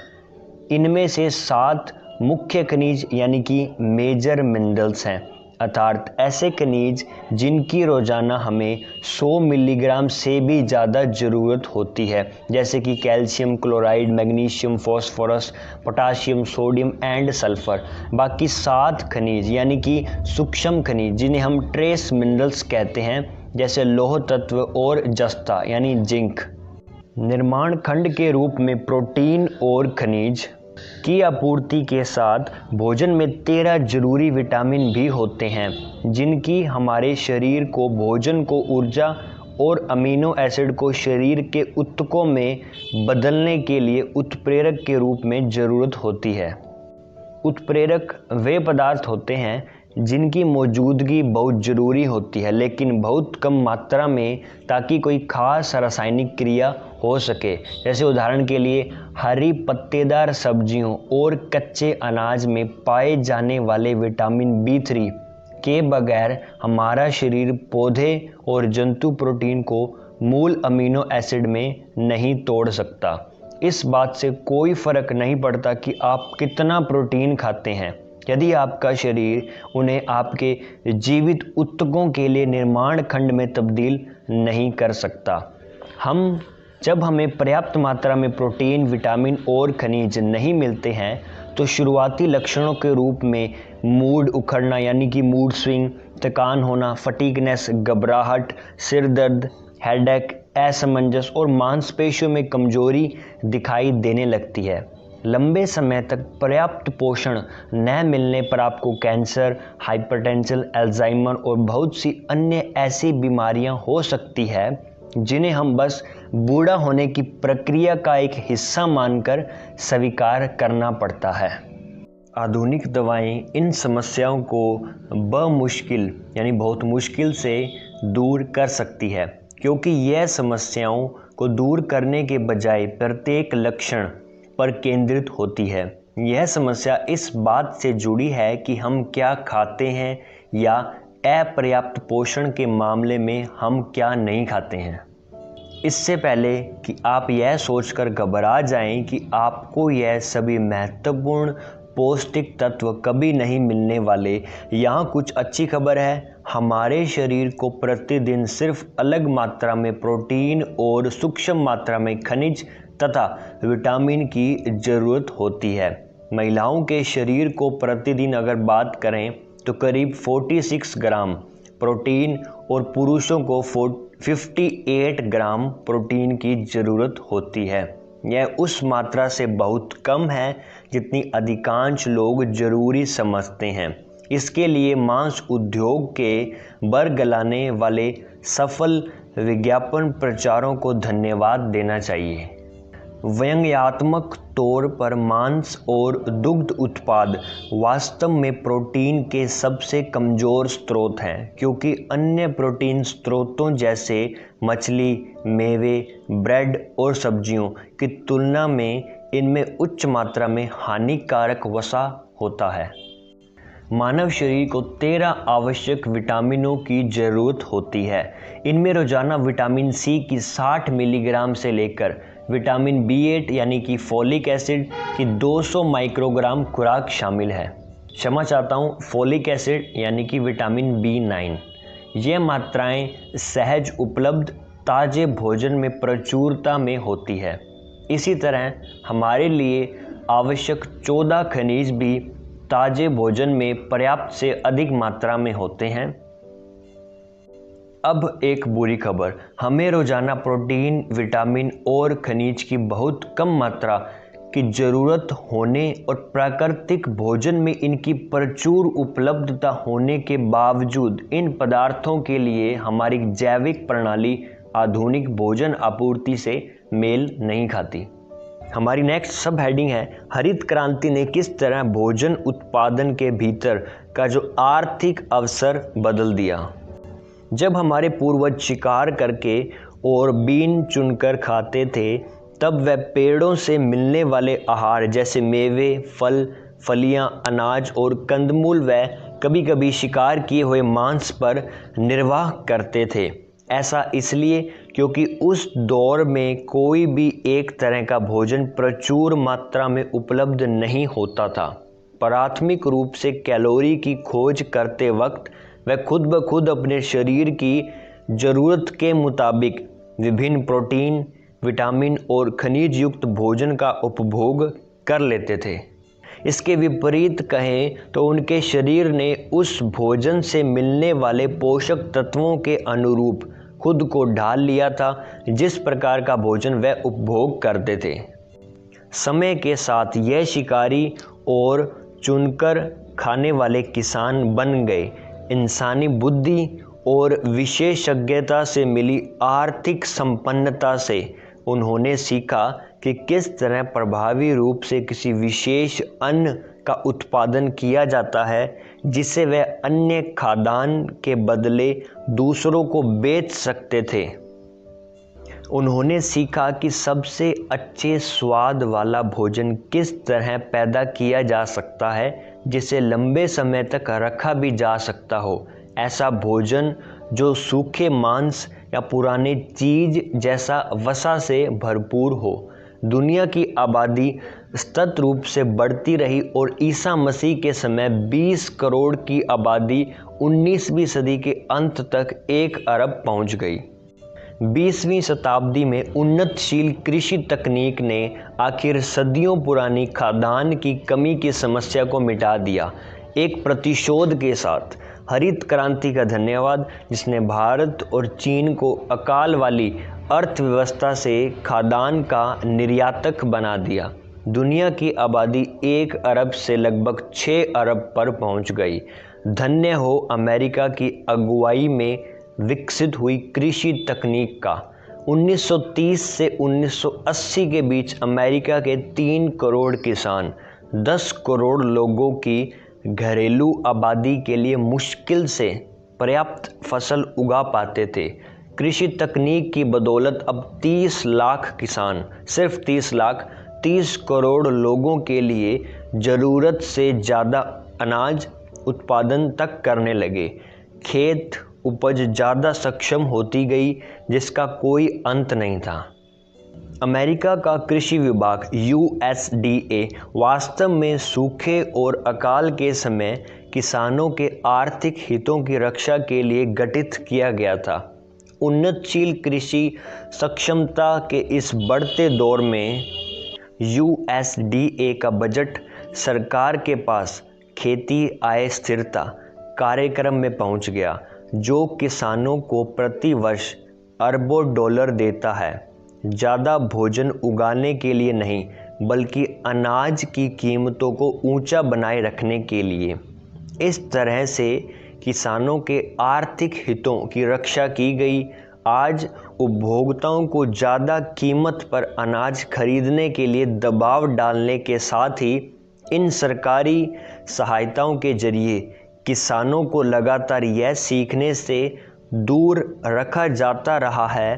A: इनमें से 7 मुख्य खनिज यानी कि मेजर मिनरल्स हैं, अर्थात ऐसे खनिज जिनकी रोजाना हमें 100 मिलीग्राम से भी ज़्यादा ज़रूरत होती है, जैसे कि calcium chloride, magnesium, phosphorus, potassium, sodium and sulphur. बाकी 7 खनिज यानी कि सूक्ष्म खनिज जिन्हें हम ट्रेस मिनरल्स कहते हैं, जैसे लौह तत्व और जस्ता यानी जिंक। निर्माण खंड के रूप में प्रोटीन और खनिज की आपूर्ति के साथ भोजन में 13 जरूरी विटामिन भी होते हैं, जिनकी हमारे शरीर को भोजन को ऊर्जा और अमीनो एसिड को शरीर के ऊतकों में बदलने के लिए उत्प्रेरक के रूप में ज़रूरत होती है। उत्प्रेरक वे पदार्थ होते हैं जिनकी मौजूदगी बहुत ज़रूरी होती है, लेकिन बहुत कम मात्रा में, ताकि कोई खास रासायनिक क्रिया हो सके। जैसे उदाहरण के लिए हरी पत्तेदार सब्जियों और कच्चे अनाज में पाए जाने वाले विटामिन B3 के बगैर हमारा शरीर पौधे और जंतु प्रोटीन को मूल अमीनो एसिड में नहीं तोड़ सकता। इस बात से कोई फ़र्क नहीं पड़ता कि आप कितना प्रोटीन खाते हैं, यदि आपका शरीर उन्हें आपके जीवित ऊतकों के लिए निर्माण खंड में तब्दील नहीं कर सकता। हम जब हमें पर्याप्त मात्रा में प्रोटीन, विटामिन और खनिज नहीं मिलते हैं तो शुरुआती लक्षणों के रूप में मूड उखड़ना यानी कि मूड स्विंग, थकान होना, फटीगनेस, घबराहट, सिर दर्द, हेडेक, असमंजस और मांसपेशियों में कमजोरी दिखाई देने लगती है। लंबे समय तक पर्याप्त पोषण न मिलने पर आपको कैंसर, हाइपरटेंशन, अल्जाइमर और बहुत सी अन्य ऐसी बीमारियां हो सकती है जिन्हें हम बस बूढ़ा होने की प्रक्रिया का एक हिस्सा मानकर स्वीकार करना पड़ता है। आधुनिक दवाएं इन समस्याओं को बमुश्किल यानी बहुत मुश्किल से दूर कर सकती है, क्योंकि यह समस्याओं को दूर करने के बजाय प्रत्येक लक्षण पर केंद्रित होती है। यह समस्या इस बात से जुड़ी है कि हम क्या खाते हैं या अपर्याप्त पोषण के मामले में हम क्या नहीं खाते हैं। इससे पहले कि आप यह सोचकर घबरा जाएं कि आपको यह सभी महत्वपूर्ण पौष्टिक तत्व कभी नहीं मिलने वाले, यहाँ कुछ अच्छी खबर है। हमारे शरीर को प्रतिदिन सिर्फ अलग मात्रा में प्रोटीन और सूक्ष्म मात्रा में खनिज तथा विटामिन की ज़रूरत होती है। महिलाओं के शरीर को प्रतिदिन अगर बात करें तो करीब 46 ग्राम प्रोटीन और पुरुषों को 58 ग्राम प्रोटीन की ज़रूरत होती है। यह उस मात्रा से बहुत कम है जितनी अधिकांश लोग ज़रूरी समझते हैं। इसके लिए मांस उद्योग के बरगलाने वाले सफल विज्ञापन प्रचारों को धन्यवाद देना चाहिए। व्यंग्यात्मक तौर पर मांस और दुग्ध उत्पाद वास्तव में प्रोटीन के सबसे कमज़ोर स्रोत हैं, क्योंकि अन्य प्रोटीन स्रोतों जैसे मछली, मेवे, ब्रेड और सब्जियों की तुलना में इनमें उच्च मात्रा में हानिकारक वसा होता है। मानव शरीर को 13 आवश्यक विटामिनों की ज़रूरत होती है। इनमें रोजाना विटामिन सी की 60 मिलीग्राम से लेकर विटामिन B8 यानी कि फोलिक एसिड की 200 माइक्रोग्राम खुराक शामिल है। क्षमा चाहता हूँ, फोलिक एसिड यानी कि विटामिन B9। ये मात्राएं सहज उपलब्ध ताज़े भोजन में प्रचुरता में होती है। इसी तरह हमारे लिए आवश्यक 14 खनिज भी ताज़े भोजन में पर्याप्त से अधिक मात्रा में होते हैं। अब एक बुरी खबर, हमें रोजाना प्रोटीन, विटामिन और खनिज की बहुत कम मात्रा की ज़रूरत होने और प्राकृतिक भोजन में इनकी प्रचुर उपलब्धता होने के बावजूद इन पदार्थों के लिए हमारी जैविक प्रणाली आधुनिक भोजन आपूर्ति से मेल नहीं खाती। हमारी नेक्स्ट सब हेडिंग है, हरित क्रांति ने किस तरह भोजन उत्पादन के भीतर का जो आर्थिक अवसर बदल दिया। जब हमारे पूर्वज शिकार करके और बीन चुनकर खाते थे, तब वह पेड़ों से मिलने वाले आहार जैसे मेवे, फल, फलियां, अनाज और कंदमूल व कभी कभी शिकार किए हुए मांस पर निर्वाह करते थे। ऐसा इसलिए क्योंकि उस दौर में कोई भी एक तरह का भोजन प्रचुर मात्रा में उपलब्ध नहीं होता था। प्राथमिक रूप से कैलोरी की खोज करते वक्त वह खुद ब खुद अपने शरीर की ज़रूरत के मुताबिक विभिन्न प्रोटीन, विटामिन और खनिज युक्त भोजन का उपभोग कर लेते थे। इसके विपरीत कहें तो उनके शरीर ने उस भोजन से मिलने वाले पोषक तत्वों के अनुरूप खुद को ढाल लिया था, जिस प्रकार का भोजन वह उपभोग करते थे। समय के साथ यह शिकारी और चुनकर खाने वाले किसान बन गए। इंसानी बुद्धि और विशेषज्ञता से मिली आर्थिक संपन्नता से उन्होंने सीखा कि किस तरह प्रभावी रूप से किसी विशेष अन्न का उत्पादन किया जाता है जिसे वह अन्य खाद्यान्न के बदले दूसरों को बेच सकते थे। उन्होंने सीखा कि सबसे अच्छे स्वाद वाला भोजन किस तरह पैदा किया जा सकता है जिसे लंबे समय तक रखा भी जा सकता हो। ऐसा भोजन जो सूखे मांस या पुराने चीज़ जैसा वसा से भरपूर हो। दुनिया की आबादी सतत रूप से बढ़ती रही और ईसा मसीह के समय 20 करोड़ की आबादी 19वीं सदी के अंत तक 1 अरब पहुंच गई। 20वीं शताब्दी में उन्नतशील कृषि तकनीक ने आखिर सदियों पुरानी खाद्यान्न की कमी की समस्या को मिटा दिया, एक प्रतिशोध के साथ। हरित क्रांति का धन्यवाद, जिसने भारत और चीन को अकाल वाली अर्थव्यवस्था से खाद्यान्न का निर्यातक बना दिया। दुनिया की आबादी 1 अरब से लगभग 6 अरब पर पहुंच गई। धन्य हो अमेरिका की अगुवाई में विकसित हुई कृषि तकनीक का। 1930 से 1980 के बीच अमेरिका के 3 करोड़ किसान 10 करोड़ लोगों की घरेलू आबादी के लिए मुश्किल से पर्याप्त फसल उगा पाते थे। कृषि तकनीक की बदौलत अब 30 लाख किसान, सिर्फ 30 लाख, 30 करोड़ लोगों के लिए ज़रूरत से ज़्यादा अनाज उत्पादन तक करने लगे। खेत उपज ज़्यादा सक्षम होती गई, जिसका कोई अंत नहीं था। अमेरिका का कृषि विभाग USDA वास्तव में सूखे और अकाल के समय किसानों के आर्थिक हितों की रक्षा के लिए गठित किया गया था। उन्नतशील कृषि सक्षमता के इस बढ़ते दौर में USDA का बजट सरकार के पास खेती आय स्थिरता कार्यक्रम में पहुंच गया, जो किसानों को प्रति वर्ष अरबों डॉलर देता है, ज़्यादा भोजन उगाने के लिए नहीं, बल्कि अनाज की कीमतों को ऊंचा बनाए रखने के लिए। इस तरह से किसानों के आर्थिक हितों की रक्षा की गई। आज उपभोक्ताओं को ज़्यादा कीमत पर अनाज खरीदने के लिए दबाव डालने के साथ ही इन सरकारी सहायताओं के जरिए किसानों को लगातार यह सीखने से दूर रखा जाता रहा है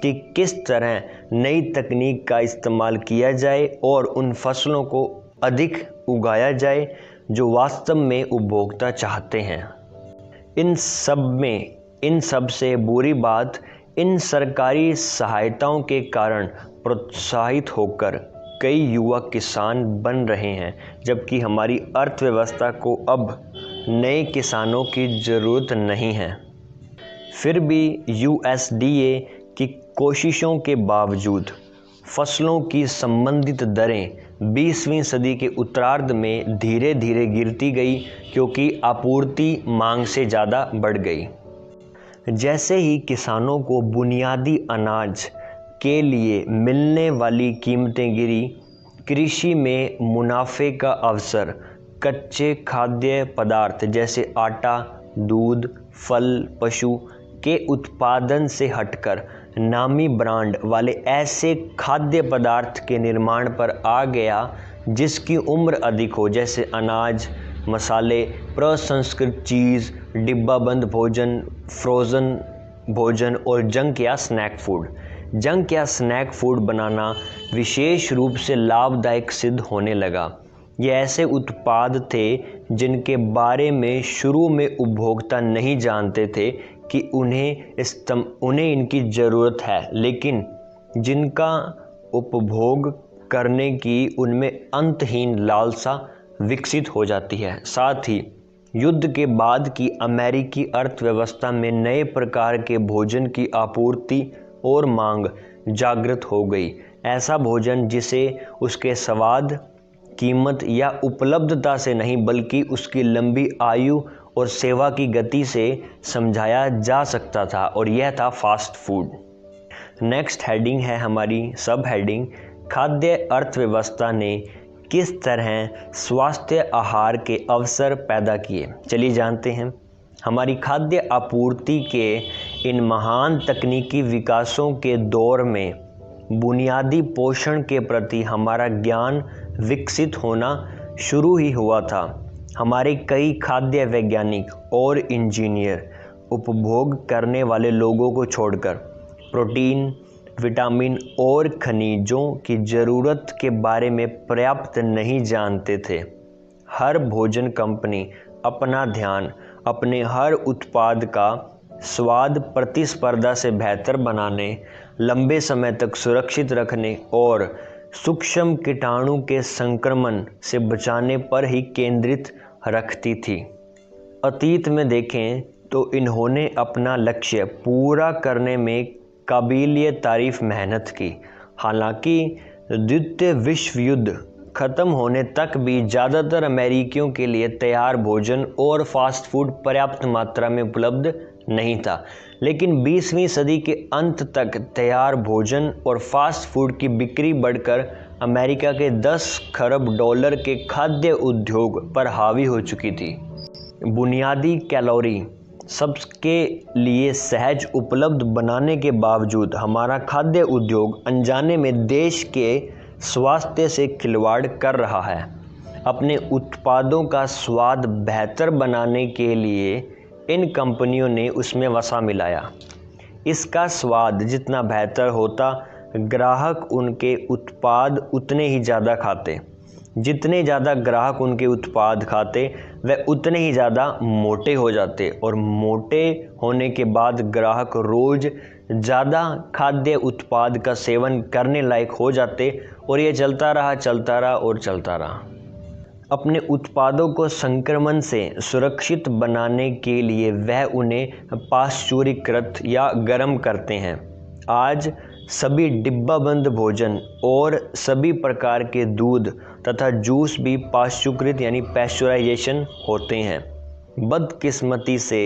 A: कि किस तरह नई तकनीक का इस्तेमाल किया जाए और उन फसलों को अधिक उगाया जाए जो वास्तव में उपभोक्ता चाहते हैं। इन सब से बुरी बात, इन सरकारी सहायताओं के कारण प्रोत्साहित होकर कई युवा किसान बन रहे हैं, जबकि हमारी अर्थव्यवस्था को अब नए किसानों की ज़रूरत नहीं है। फिर भी USDA की कोशिशों के बावजूद फसलों की संबंधित दरें 20वीं सदी के उत्तरार्ध में धीरे धीरे गिरती गई, क्योंकि आपूर्ति मांग से ज़्यादा बढ़ गई। जैसे ही किसानों को बुनियादी अनाज के लिए मिलने वाली कीमतें गिरी, कृषि में मुनाफे का अवसर कच्चे खाद्य पदार्थ जैसे आटा, दूध, फल, पशु के उत्पादन से हटकर नामी ब्रांड वाले ऐसे खाद्य पदार्थ के निर्माण पर आ गया जिसकी उम्र अधिक हो, जैसे अनाज, मसाले, प्रसंस्कृत चीज़, डिब्बाबंद भोजन, फ्रोज़न भोजन और जंक या स्नैक फूड। जंक या स्नैक फूड बनाना विशेष रूप से लाभदायक सिद्ध होने लगा। ये ऐसे उत्पाद थे जिनके बारे में शुरू में उपभोक्ता नहीं जानते थे कि उन्हें इनकी ज़रूरत है, लेकिन जिनका उपभोग करने की उनमें अंतहीन लालसा विकसित हो जाती है। साथ ही युद्ध के बाद की अमेरिकी अर्थव्यवस्था में नए प्रकार के भोजन की आपूर्ति और मांग जागृत हो गई। ऐसा भोजन जिसे उसके स्वाद, कीमत या उपलब्धता से नहीं, बल्कि उसकी लंबी आयु और सेवा की गति से समझाया जा सकता था, और यह था फास्ट फूड। नेक्स्ट हेडिंग है हमारी सब हेडिंग, खाद्य अर्थव्यवस्था ने किस तरह स्वास्थ्य आहार के अवसर पैदा किए। चलिए जानते हैं। हमारी खाद्य आपूर्ति के इन महान तकनीकी विकासों के दौर में बुनियादी पोषण के प्रति हमारा ज्ञान विकसित होना शुरू ही हुआ था। हमारे कई खाद्य वैज्ञानिक और इंजीनियर उपभोग करने वाले लोगों को छोड़कर प्रोटीन, विटामिन और खनिजों की ज़रूरत के बारे में पर्याप्त नहीं जानते थे। हर भोजन कंपनी अपना ध्यान अपने हर उत्पाद का स्वाद प्रतिस्पर्धा से बेहतर बनाने, लंबे समय तक सुरक्षित रखने और सूक्ष्म कीटाणु के संक्रमण से बचाने पर ही केंद्रित रखती थी। अतीत में देखें तो इन्होंने अपना लक्ष्य पूरा करने में काबिलिए तारीफ मेहनत की। हालांकि द्वितीय विश्व युद्ध ख़त्म होने तक भी ज़्यादातर अमेरिकियों के लिए तैयार भोजन और फास्ट फूड पर्याप्त मात्रा में उपलब्ध नहीं था, लेकिन 20वीं सदी के अंत तक तैयार भोजन और फास्ट फूड की बिक्री बढ़कर अमेरिका के 10 खरब डॉलर के खाद्य उद्योग पर हावी हो चुकी थी। बुनियादी कैलोरी सबके लिए सहज उपलब्ध बनाने के बावजूद हमारा खाद्य उद्योग अनजाने में देश के स्वास्थ्य से खिलवाड़ कर रहा है। अपने उत्पादों का स्वाद बेहतर बनाने के लिए इन कंपनियों ने उसमें वसा मिलाया। इसका स्वाद जितना बेहतर होता, ग्राहक उनके उत्पाद उतने ही ज़्यादा खाते। जितने ज़्यादा ग्राहक उनके उत्पाद खाते वह उतने ही ज़्यादा मोटे हो जाते, और मोटे होने के बाद ग्राहक रोज़ ज़्यादा खाद्य उत्पाद का सेवन करने लायक हो जाते, और ये चलता रहा। अपने उत्पादों को संक्रमण से सुरक्षित बनाने के लिए वह उन्हें पाश्चुरीकृत या गर्म करते हैं। आज सभी डिब्बाबंद भोजन और सभी प्रकार के दूध तथा जूस भी पाश्चुरीकृत यानी पैस्चराइजेशन होते हैं। बदकिस्मती से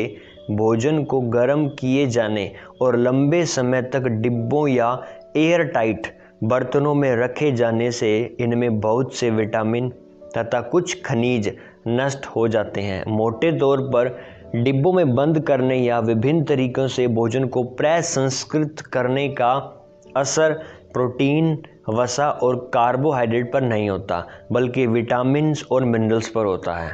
A: भोजन को गर्म किए जाने और लंबे समय तक डिब्बों या एयर टाइट बर्तनों में रखे जाने से इनमें बहुत से विटामिन तथा कुछ खनिज नष्ट हो जाते हैं। मोटे तौर पर डिब्बों में बंद करने या विभिन्न तरीकों से भोजन को प्रसंस्कृत करने का असर प्रोटीन, वसा और कार्बोहाइड्रेट पर नहीं होता, बल्कि विटामिन्स और मिनरल्स पर होता है।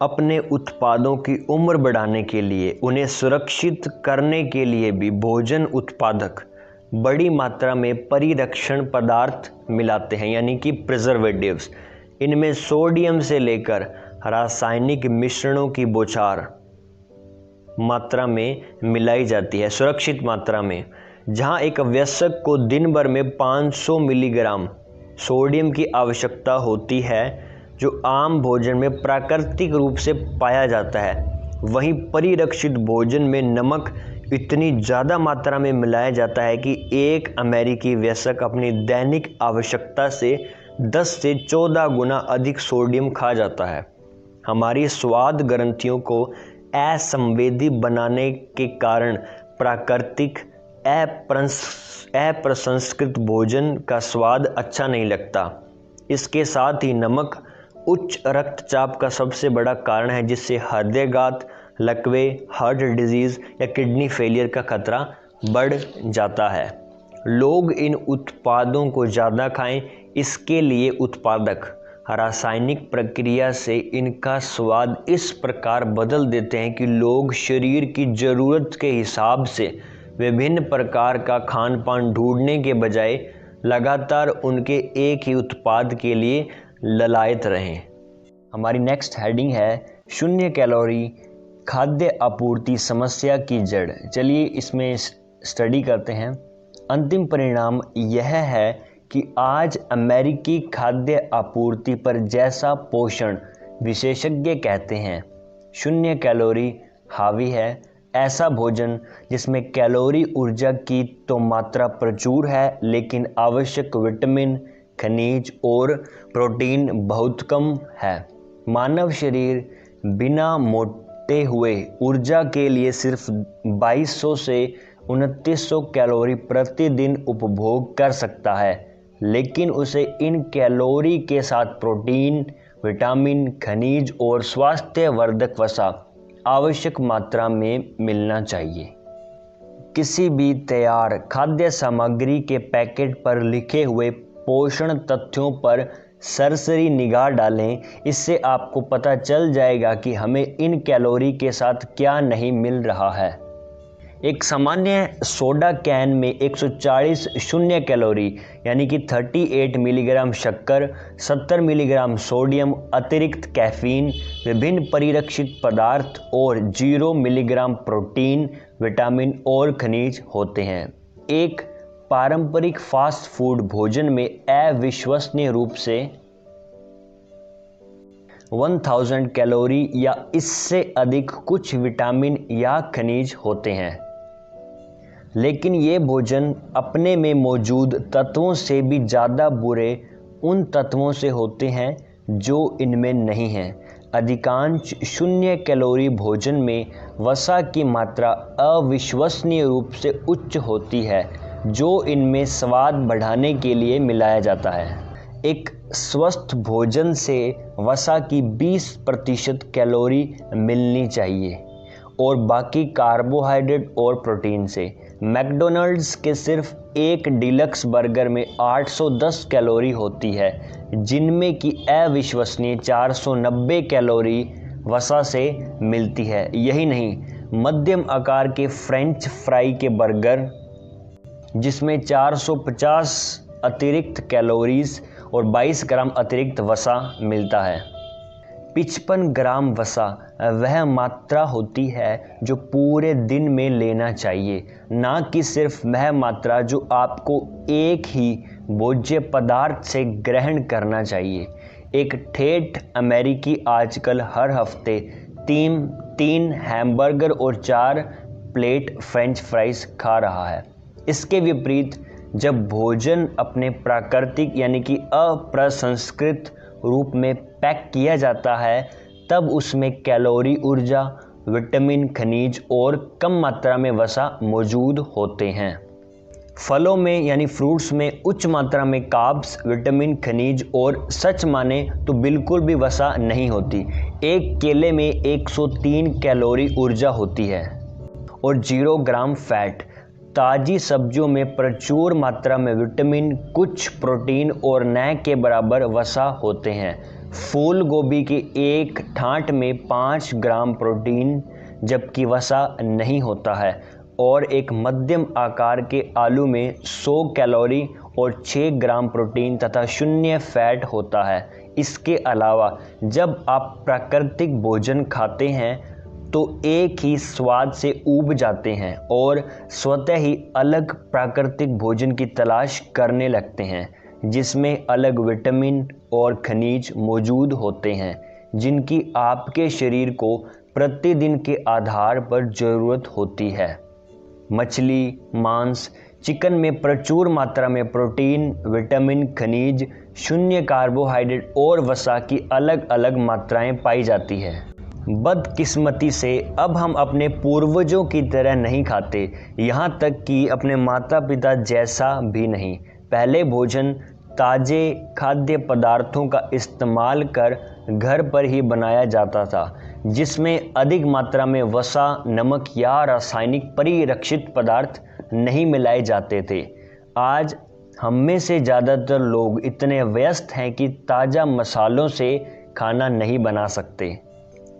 A: अपने उत्पादों की उम्र बढ़ाने के लिए, उन्हें सुरक्षित करने के लिए भी भोजन उत्पादक बड़ी मात्रा में परिरक्षण पदार्थ मिलाते हैं, यानी कि प्रिजर्वेटिव्स। इनमें सोडियम से लेकर रासायनिक मिश्रणों की बौछार मात्रा में मिलाई जाती है, सुरक्षित मात्रा में। जहां एक वयस्क को दिन भर में 500 मिलीग्राम सोडियम की आवश्यकता होती है, जो आम भोजन में प्राकृतिक रूप से पाया जाता है, वहीं परिरक्षित भोजन में नमक इतनी ज़्यादा मात्रा में मिलाया जाता है कि एक अमेरिकी वयस्क अपनी दैनिक आवश्यकता से 10 से 14 गुना अधिक सोडियम खा जाता है। हमारी स्वाद ग्रंथियों को असंवेदी बनाने के कारण प्राकृतिक अप्रसंस्कृत भोजन का स्वाद अच्छा नहीं लगता। इसके साथ ही नमक उच्च रक्तचाप का सबसे बड़ा कारण है, जिससे हृदयघात, लकवे, हार्ट डिजीज़ या किडनी फेलियर का खतरा बढ़ जाता है। लोग इन उत्पादों को ज़्यादा खाएं, इसके लिए उत्पादक रासायनिक प्रक्रिया से इनका स्वाद इस प्रकार बदल देते हैं कि लोग शरीर की ज़रूरत के हिसाब से विभिन्न प्रकार का खान पान ढूंढने के बजाय लगातार उनके एक ही उत्पाद के लिए ललायत रहें। हमारी नेक्स्ट हेडिंग है शून्य कैलोरी खाद्य आपूर्ति समस्या की जड़। चलिए इसमें स्टडी करते हैं। अंतिम परिणाम यह है कि आज अमेरिकी खाद्य आपूर्ति पर जैसा पोषण विशेषज्ञ कहते हैं शून्य कैलोरी हावी है, ऐसा भोजन जिसमें कैलोरी ऊर्जा की तो मात्रा प्रचुर है, लेकिन आवश्यक विटामिन, खनिज और प्रोटीन बहुत कम है। मानव शरीर बिना मोटे हुए ऊर्जा के लिए सिर्फ 2200 से 2900 कैलोरी प्रतिदिन उपभोग कर सकता है, लेकिन उसे इन कैलोरी के साथ प्रोटीन, विटामिन, खनिज और स्वास्थ्यवर्धक वसा आवश्यक मात्रा में मिलना चाहिए। किसी भी तैयार खाद्य सामग्री के पैकेट पर लिखे हुए पोषण तथ्यों पर सरसरी निगाह डालें। इससे आपको पता चल जाएगा कि हमें इन कैलोरी के साथ क्या नहीं मिल रहा है। एक सामान्य सोडा कैन में 140 शून्य कैलोरी यानी कि 38 मिलीग्राम शक्कर, 70 मिलीग्राम सोडियम, अतिरिक्त कैफीन, विभिन्न परिरक्षित पदार्थ और 0 मिलीग्राम प्रोटीन, विटामिन और खनिज होते हैं। एक पारंपरिक फास्ट फूड भोजन में अविश्वसनीय रूप से 1000 कैलोरी या इससे अधिक कुछ विटामिन या खनिज होते हैं। लेकिन ये भोजन अपने में मौजूद तत्वों से भी ज़्यादा बुरे उन तत्वों से होते हैं जो इनमें नहीं हैं। अधिकांश शून्य कैलोरी भोजन में वसा की मात्रा अविश्वसनीय रूप से उच्च होती है, जो इनमें स्वाद बढ़ाने के लिए मिलाया जाता है। एक स्वस्थ भोजन से वसा की 20% कैलोरी मिलनी चाहिए और बाकी कार्बोहाइड्रेट और प्रोटीन से। मैकडॉनल्ड्स के सिर्फ एक डिलक्स बर्गर में 810 कैलोरी होती है, जिनमें की अविश्वसनीय 490 कैलोरी वसा से मिलती है। यही नहीं, मध्यम आकार के फ्रेंच फ्राई के बर्गर जिसमें 450 अतिरिक्त कैलोरीज और 22 ग्राम अतिरिक्त वसा मिलता है। 55 ग्राम वसा वह मात्रा होती है जो पूरे दिन में लेना चाहिए, ना कि सिर्फ वह मात्रा जो आपको एक ही भोज्य पदार्थ से ग्रहण करना चाहिए। एक ठेठ अमेरिकी आजकल हर हफ्ते 3 हैमबर्गर और 4 प्लेट फ्रेंच फ्राइज खा रहा है। इसके विपरीत जब भोजन अपने प्राकृतिक यानी कि अप्रसंस्कृत रूप में पैक किया जाता है, तब उसमें कैलोरी, ऊर्जा, विटामिन, खनिज और कम मात्रा में वसा मौजूद होते हैं। फलों में यानी फ्रूट्स में उच्च मात्रा में कार्ब्स, विटामिन, खनिज और सच माने तो बिल्कुल भी वसा नहीं होती। एक केले में 103 कैलोरी ऊर्जा होती है और 0 ग्राम फैट। ताज़ी सब्जियों में प्रचुर मात्रा में विटामिन, कुछ प्रोटीन और न के बराबर वसा होते हैं। फूल गोभी के एक ठांठ में 5 ग्राम प्रोटीन जबकि वसा नहीं होता है और एक मध्यम आकार के आलू में 100 कैलोरी और 6 ग्राम प्रोटीन तथा 0 फैट होता है। इसके अलावा जब आप प्राकृतिक भोजन खाते हैं तो एक ही स्वाद से ऊब जाते हैं और स्वतः ही अलग प्राकृतिक भोजन की तलाश करने लगते हैं, जिसमें अलग विटामिन और खनिज मौजूद होते हैं, जिनकी आपके शरीर को प्रतिदिन के आधार पर ज़रूरत होती है। मछली, मांस, चिकन में प्रचुर मात्रा में प्रोटीन, विटामिन, खनिज, 0 कार्बोहाइड्रेट और वसा की अलग अलग मात्राएं पाई जाती है। बदकिस्मती से अब हम अपने पूर्वजों की तरह नहीं खाते, यहाँ तक कि अपने माता पिता जैसा भी नहीं। पहले भोजन ताज़े खाद्य पदार्थों का इस्तेमाल कर घर पर ही बनाया जाता था, जिसमें अधिक मात्रा में वसा, नमक या रासायनिक परिरक्षित पदार्थ नहीं मिलाए जाते थे। आज हम में से ज़्यादातर लोग इतने व्यस्त हैं कि ताज़ा मसालों से खाना नहीं बना सकते,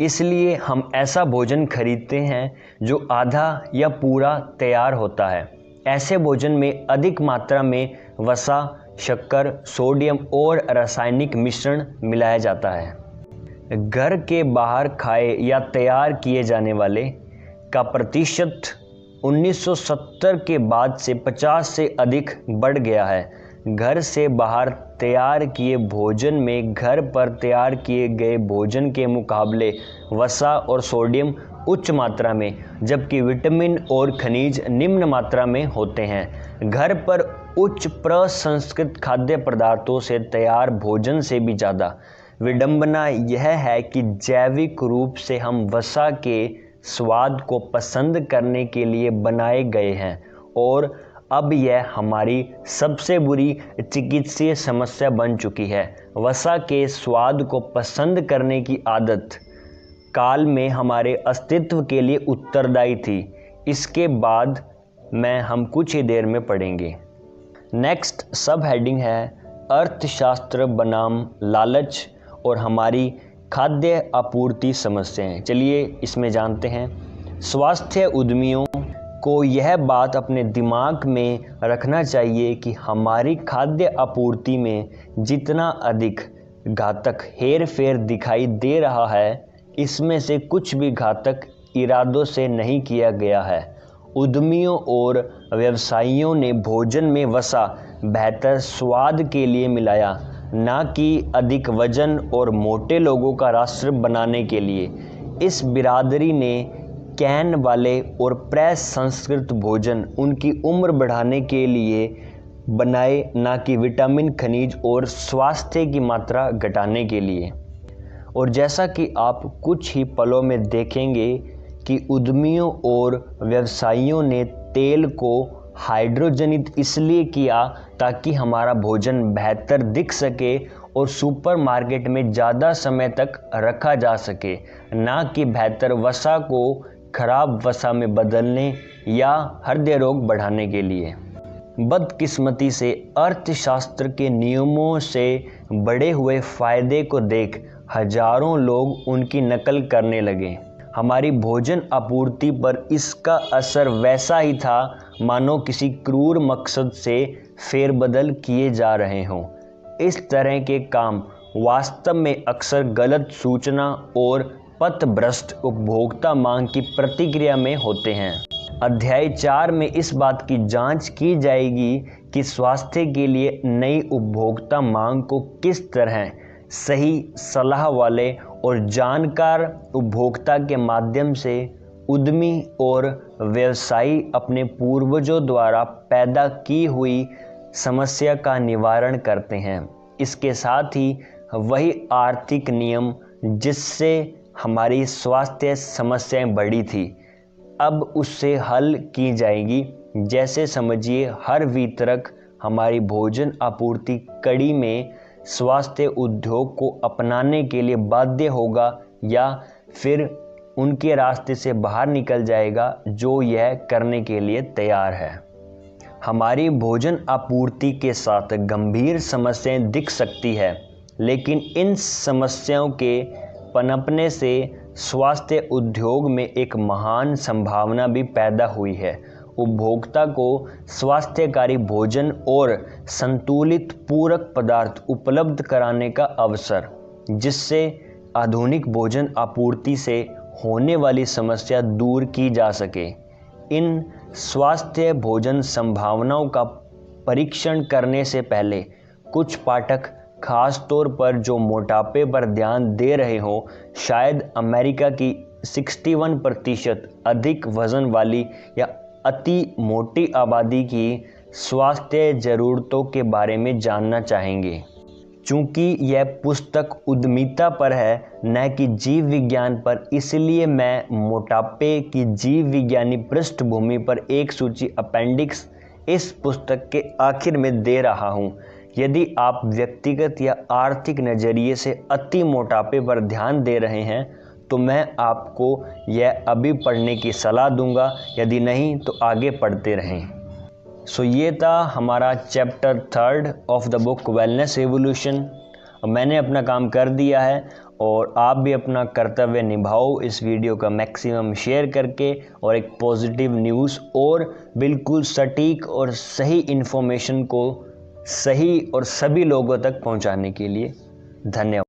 A: इसलिए हम ऐसा भोजन खरीदते हैं जो आधा या पूरा तैयार होता है। ऐसे भोजन में अधिक मात्रा में वसा, शक्कर, सोडियम और रासायनिक मिश्रण मिलाया जाता है। घर के बाहर खाए या तैयार किए जाने वाले का प्रतिशत 1970 के बाद से 50 से अधिक बढ़ गया है। घर से बाहर तैयार किए भोजन में घर पर तैयार किए गए भोजन के मुकाबले वसा और सोडियम उच्च मात्रा में, जबकि विटामिन और खनिज निम्न मात्रा में होते हैं। घर पर उच्च प्रसंस्कृत खाद्य पदार्थों से तैयार भोजन से भी ज़्यादा विडंबना यह है कि जैविक रूप से हम वसा के स्वाद को पसंद करने के लिए बनाए गए हैं और अब यह हमारी सबसे बुरी चिकित्सीय समस्या बन चुकी है। वसा के स्वाद को पसंद करने की आदत काल में हमारे अस्तित्व के लिए उत्तरदायी थी। इसके बाद में हम कुछ ही देर में पढ़ेंगे। नेक्स्ट सब हेडिंग है अर्थशास्त्र बनाम लालच और हमारी खाद्य आपूर्ति समस्याएं। चलिए इसमें जानते हैं। स्वास्थ्य उद्यमियों को यह बात अपने दिमाग में रखना चाहिए कि हमारी खाद्य आपूर्ति में जितना अधिक घातक हेरफेर दिखाई दे रहा है, इसमें से कुछ भी घातक इरादों से नहीं किया गया है। उद्यमियों और व्यवसायियों ने भोजन में वसा बेहतर स्वाद के लिए मिलाया, ना कि अधिक वजन और मोटे लोगों का राष्ट्र बनाने के लिए। इस बिरादरी ने कैन वाले और प्रेस संस्कृत भोजन उनकी उम्र बढ़ाने के लिए बनाए, ना कि विटामिन, खनिज और स्वास्थ्य की मात्रा घटाने के लिए। और जैसा कि आप कुछ ही पलों में देखेंगे कि उद्यमियों और व्यवसायियों ने तेल को हाइड्रोजनित इसलिए किया ताकि हमारा भोजन बेहतर दिख सके और सुपरमार्केट में ज़्यादा समय तक रखा जा सके, ना कि बेहतर वसा को खराब वसा में बदलने या हृदय रोग बढ़ाने के लिए। बदकिस्मती से अर्थशास्त्र के नियमों से बढ़े हुए फायदे को देख हजारों लोग उनकी नकल करने लगे। हमारी भोजन आपूर्ति पर इसका असर वैसा ही था मानो किसी क्रूर मकसद से फेरबदल किए जा रहे हों। इस तरह के काम वास्तव में अक्सर गलत सूचना और पथभ्रष्ट उपभोक्ता मांग की प्रतिक्रिया में होते हैं। अध्याय 4 में इस बात की जांच की जाएगी कि स्वास्थ्य के लिए नई उपभोक्ता मांग को किस तरह सही सलाह वाले और जानकार उपभोक्ता के माध्यम से उद्यमी और व्यवसायी अपने पूर्वजों द्वारा पैदा की हुई समस्या का निवारण करते हैं। इसके साथ ही वही आर्थिक नियम जिससे हमारी स्वास्थ्य समस्याएं बढ़ी थी अब उससे हल की जाएगी। जैसे समझिए हर वितरक हमारी भोजन आपूर्ति कड़ी में स्वास्थ्य उद्योग को अपनाने के लिए बाध्य होगा या फिर उनके रास्ते से बाहर निकल जाएगा जो यह करने के लिए तैयार है। हमारी भोजन आपूर्ति के साथ गंभीर समस्याएं दिख सकती है, लेकिन इन समस्याओं के पनपने से स्वास्थ्य उद्योग में एक महान संभावना भी पैदा हुई है। उपभोक्ता को स्वास्थ्यकारी भोजन और संतुलित पूरक पदार्थ उपलब्ध कराने का अवसर, जिससे आधुनिक भोजन आपूर्ति से होने वाली समस्या दूर की जा सके। इन स्वास्थ्य भोजन संभावनाओं का परीक्षण करने से पहले कुछ पाठक खास तौर पर जो मोटापे पर ध्यान दे रहे हों, शायद अमेरिका की 61% अधिक वजन वाली या अति मोटी आबादी की स्वास्थ्य ज़रूरतों के बारे में जानना चाहेंगे। चूँकि यह पुस्तक उद्यमिता पर है न कि जीव विज्ञान पर, इसलिए मैं मोटापे की जीव विज्ञानी पृष्ठभूमि पर एक सूची अपेंडिक्स इस पुस्तक के आखिर में दे रहा हूँ। यदि आप व्यक्तिगत या आर्थिक नज़रिए से अति मोटापे पर ध्यान दे रहे हैं तो मैं आपको यह अभी पढ़ने की सलाह दूंगा, यदि नहीं तो आगे पढ़ते रहें। सो ये था हमारा chapter 3 of the book wellness revolution. मैंने अपना काम कर दिया है और आप भी अपना कर्तव्य निभाओ इस वीडियो का मैक्सिमम शेयर करके और एक पॉजिटिव न्यूज़ और बिल्कुल सटीक और सही इन्फॉर्मेशन को सही और सभी लोगों तक पहुंचाने के लिए। धन्यवाद।